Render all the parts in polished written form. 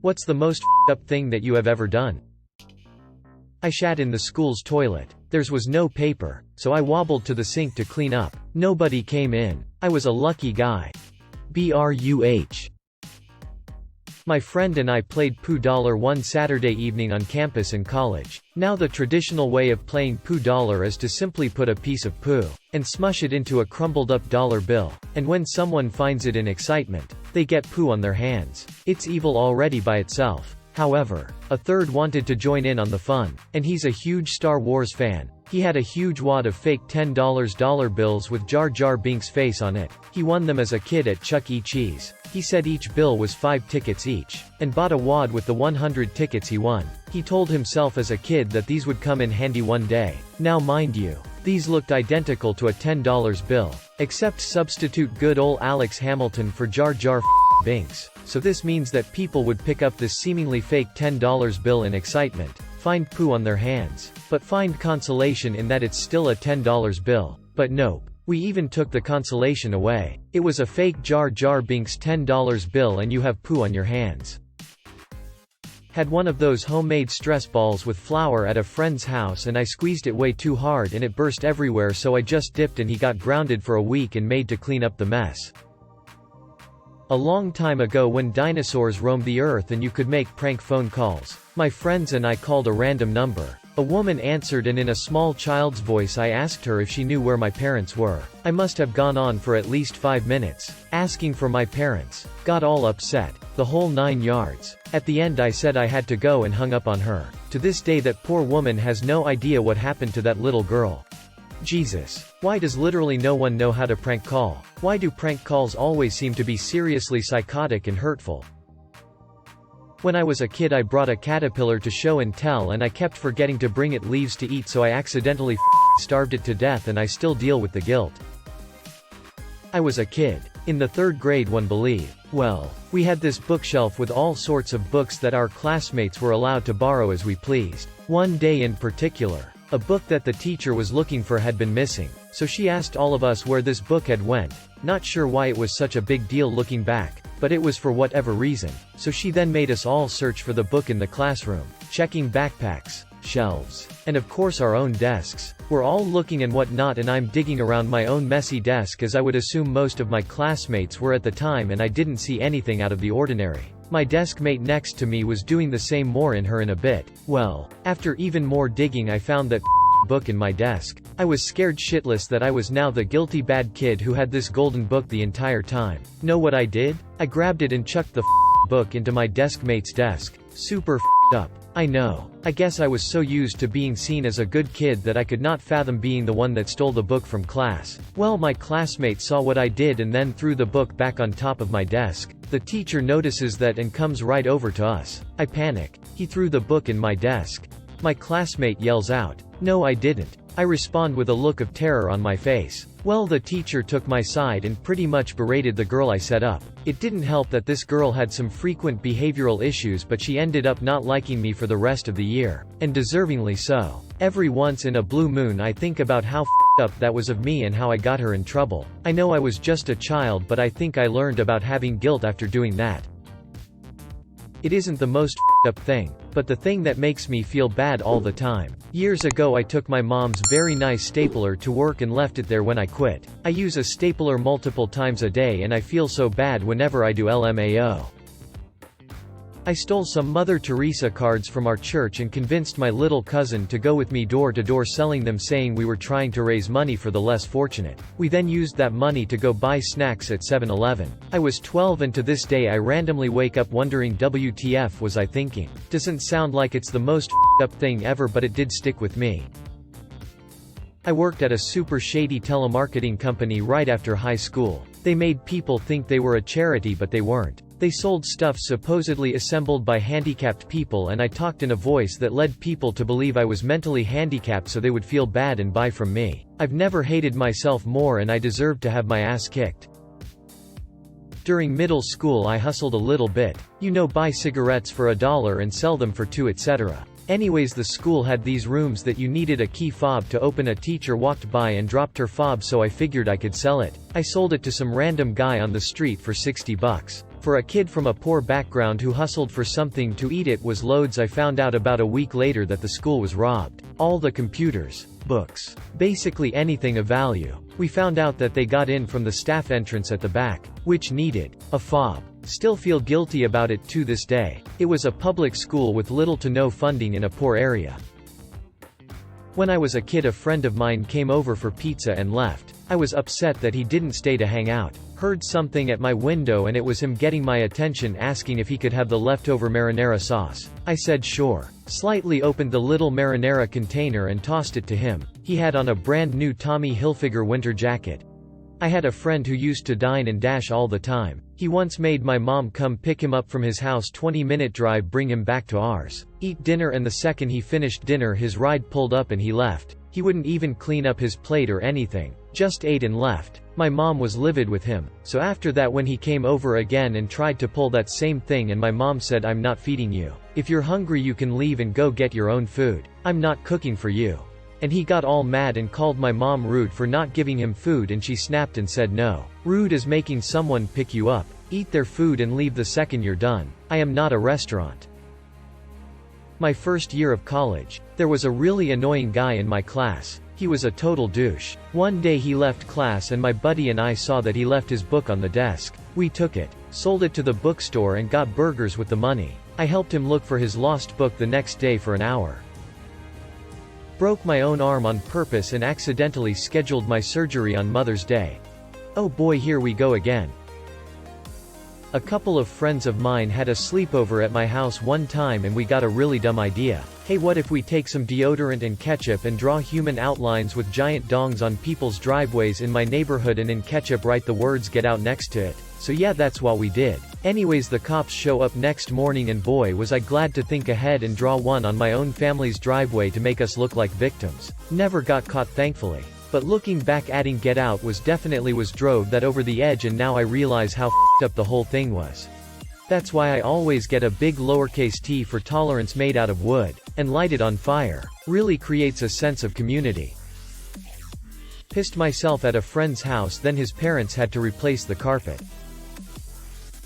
What's the most up thing that you have ever done? I shat in the school's toilet. Theirs was no paper, so I wobbled to the sink to clean up. Nobody came in. I was a lucky guy. BRUH. My friend and I played Pooh Dollar one Saturday evening on campus in college. Now the traditional way of playing Pooh Dollar is to simply put a piece of poo and smush it into a crumbled up dollar bill, and when someone finds it in excitement, they get poo on their hands. It's evil already by itself. However, a third wanted to join in on the fun, and he's a huge Star Wars fan. He had a huge wad of fake $10 dollar bills with Jar Jar Binks' face on it. He won them as a kid at Chuck E. Cheese. He said each bill was 5 tickets each, and bought a wad with the 100 tickets he won. He told himself as a kid that these would come in handy one day. Now mind you, these looked identical to a $10 bill, except substitute good ol' Alex Hamilton for Jar Jar Binks. So this means that people would pick up this seemingly fake $10 bill in excitement, find poo on their hands, but find consolation in that it's still a $10 bill. But nope. We even took the consolation away. It was a fake Jar Jar Binks $10 bill and you have poo on your hands. Had one of those homemade stress balls with flour at a friend's house and I squeezed it way too hard and it burst everywhere, so I just dipped and he got grounded for a week and made to clean up the mess. A long time ago when dinosaurs roamed the earth and you could make prank phone calls, my friends and I called a random number. A woman answered and in a small child's voice I asked her if she knew where my parents were. I must have gone on for at least 5 minutes, asking for my parents, got all upset, the whole 9 yards. At the end I said I had to go and hung up on her. To this day that poor woman has no idea what happened to that little girl. Jesus. Why does literally no one know how to prank call? Why do prank calls always seem to be seriously psychotic and hurtful? When I was a kid I brought a caterpillar to show and tell and I kept forgetting to bring it leaves to eat, so I accidentally starved it to death and I still deal with the guilt. I was a kid. In the 3rd grade, one believe. Well, we had this bookshelf with all sorts of books that our classmates were allowed to borrow as we pleased. One day in particular, a book that the teacher was looking for had been missing, so she asked all of us where this book had went. Not sure why it was such a big deal looking back, but it was for whatever reason. So she then made us all search for the book in the classroom, checking backpacks, shelves, and of course our own desks. We're all looking and whatnot, and I'm digging around my own messy desk as I would assume most of my classmates were at the time, and I didn't see anything out of the ordinary. My desk mate next to me was doing the same, more in her in a bit. Well, after even more digging I found that book in my desk. I was scared shitless that I was now the guilty bad kid who had this golden book the entire time. Know what I did? I grabbed it and chucked the book into my desk mate's desk. Super up. I know. I guess I was so used to being seen as a good kid that I could not fathom being the one that stole the book from class. Well, my classmate saw what I did and then threw the book back on top of my desk. The teacher notices that and comes right over to us. I panic. He threw the book in my desk. My classmate yells out, "No, I didn't." I respond with a look of terror on my face. Well, the teacher took my side and pretty much berated the girl I set up. It didn't help that this girl had some frequent behavioral issues, but she ended up not liking me for the rest of the year. And deservingly so. Every once in a blue moon I think about how up that was of me and how I got her in trouble. I know I was just a child, but I think I learned about having guilt after doing that. It isn't the most up thing, but the thing that makes me feel bad all the time. Years ago I took my mom's very nice stapler to work and left it there when I quit. I use a stapler multiple times a day and I feel so bad whenever I do LMAO. I stole some Mother Teresa cards from our church and convinced my little cousin to go with me door to door selling them, saying we were trying to raise money for the less fortunate. We then used that money to go buy snacks at 7-Eleven. I was 12 and to this day I randomly wake up wondering WTF was I thinking. Doesn't sound like it's the most up thing ever, but it did stick with me. I worked at a super shady telemarketing company right after high school. They made people think they were a charity, but they weren't. They sold stuff supposedly assembled by handicapped people, and I talked in a voice that led people to believe I was mentally handicapped so they would feel bad and buy from me. I've never hated myself more, and I deserved to have my ass kicked. During middle school I hustled a little bit. You know, buy cigarettes for $1 and sell them for $2, etc. Anyways, the school had these rooms that you needed a key fob to open. A teacher walked by and dropped her fob, so I figured I could sell it. I sold it to some random guy on the street for $60. For a kid from a poor background who hustled for something to eat, it was loads. I found out about a week later that the school was robbed. All the computers, books, basically anything of value. We found out that they got in from the staff entrance at the back, which needed a fob. Still feel guilty about it to this day. It was a public school with little to no funding in a poor area. When I was a kid, a friend of mine came over for pizza and left. I was upset that he didn't stay to hang out. Heard something at my window and it was him getting my attention, asking if he could have the leftover marinara sauce. I said sure. Slightly opened the little marinara container and tossed it to him. He had on a brand new Tommy Hilfiger winter jacket. I had a friend who used to dine and dash all the time. He once made my mom come pick him up from his house, 20-minute drive, bring him back to ours. Eat dinner, and the second he finished dinner his ride pulled up and he left. He wouldn't even clean up his plate or anything. Just ate and left. My mom was livid with him. So after that, when he came over again and tried to pull that same thing, and my mom said, "I'm not feeding you. If you're hungry you can leave and go get your own food. I'm not cooking for you." And he got all mad and called my mom rude for not giving him food, and she snapped and said, "No. Rude is making someone pick you up. Eat their food and leave the second you're done. I am not a restaurant." My first year of college, there was a really annoying guy in my class. He was a total douche. One day he left class and my buddy and I saw that he left his book on the desk. We took it, sold it to the bookstore and got burgers with the money. I helped him look for his lost book the next day for an hour. Broke my own arm on purpose and accidentally scheduled my surgery on Mother's Day. Oh boy, here we go again. A couple of friends of mine had a sleepover at my house one time and we got a really dumb idea. Hey, what if we take some deodorant and ketchup and draw human outlines with giant dongs on people's driveways in my neighborhood and in ketchup write the words "Get Out" next to it? So yeah, that's what we did. Anyways, the cops show up next morning and boy was I glad to think ahead and draw one on my own family's driveway to make us look like victims. Never got caught, thankfully. But looking back, adding "Get Out" was drove that over the edge, and now I realize how f***ed up the whole thing was. That's why I always get a big lowercase t for tolerance made out of wood, and light it on fire. Really creates a sense of community. Pissed myself at a friend's house, then his parents had to replace the carpet.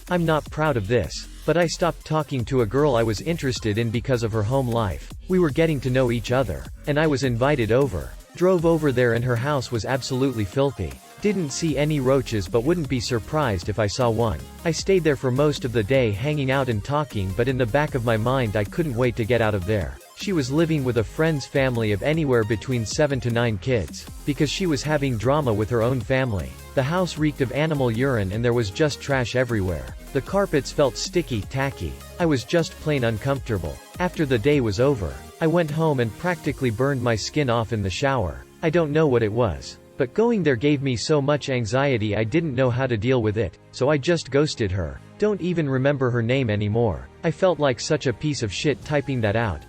I'm not proud of this, but I stopped talking to a girl I was interested in because of her home life. We were getting to know each other, and I was invited over. Drove over there and her house was absolutely filthy. Didn't see any roaches but wouldn't be surprised if I saw one. I stayed there for most of the day hanging out and talking, but in the back of my mind I couldn't wait to get out of there. She was living with a friend's family of anywhere between 7 to 9 kids. Because she was having drama with her own family. The house reeked of animal urine and there was just trash everywhere. The carpets felt sticky, tacky. I was just plain uncomfortable. After the day was over, I went home and practically burned my skin off in the shower. I don't know what it was, but going there gave me so much anxiety I didn't know how to deal with it, so I just ghosted her. Don't even remember her name anymore. I felt like such a piece of shit typing that out.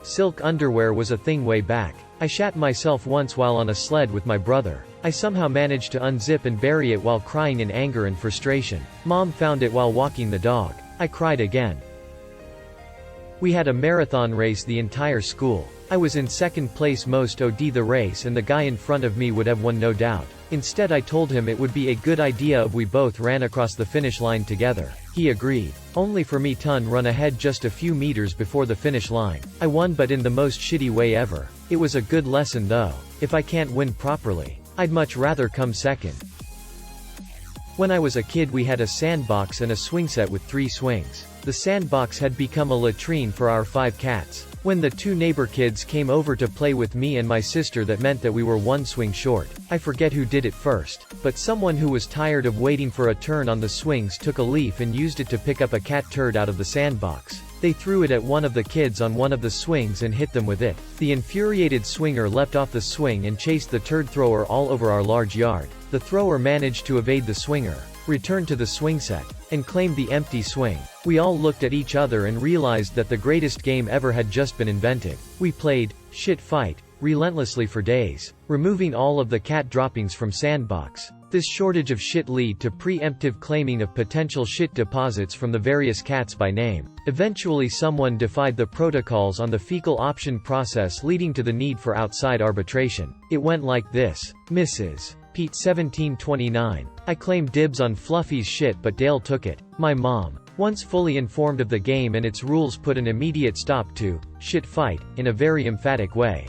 Silk underwear was a thing way back. I shat myself once while on a sled with my brother. I somehow managed to unzip and bury it while crying in anger and frustration. Mom found it while walking the dog. I cried again. We had a marathon race the entire school. I was in second place most OD the race and the guy in front of me would have won no doubt. Instead I told him it would be a good idea if we both ran across the finish line together. He agreed. Only for me to run ahead just a few meters before the finish line. I won, but in the most shitty way ever. It was a good lesson though. If I can't win properly, I'd much rather come second. When I was a kid we had a sandbox and a swing set with 3 swings. The sandbox had become a latrine for our 5 cats. When the 2 neighbor kids came over to play with me and my sister, that meant that we were 1 swing short. I forget who did it first, but someone who was tired of waiting for a turn on the swings took a leaf and used it to pick up a cat turd out of the sandbox. They threw it at one of the kids on one of the swings and hit them with it. The infuriated swinger leapt off the swing and chased the turd thrower all over our large yard. The thrower managed to evade the swinger, returned to the swing set, and claimed the empty swing. We all looked at each other and realized that the greatest game ever had just been invented. We played shit fight relentlessly for days, removing all of the cat droppings from sandbox. This shortage of shit lead to preemptive claiming of potential shit deposits from the various cats by name. Eventually someone defied the protocols on the fecal option process, leading to the need for outside arbitration. It went like this. Mrs. Pete 1729. I claim dibs on Fluffy's shit but Dale took it. My mom, once fully informed of the game and its rules, put an immediate stop to shit fight in a very emphatic way.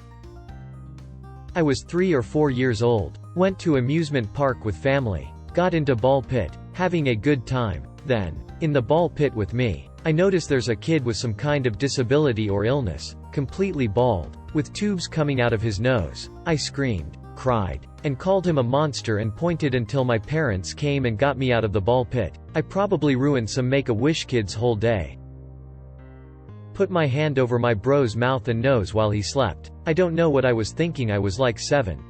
I was 3 or 4 years old. Went to amusement park with family. Got into ball pit. Having a good time. Then, in the ball pit with me, I notice there's a kid with some kind of disability or illness, completely bald, with tubes coming out of his nose. I screamed, cried, and called him a monster and pointed until my parents came and got me out of the ball pit. I probably ruined some Make-A-Wish kid's whole day. Put my hand over my bro's mouth and nose while he slept. I don't know what I was thinking. I was like 7.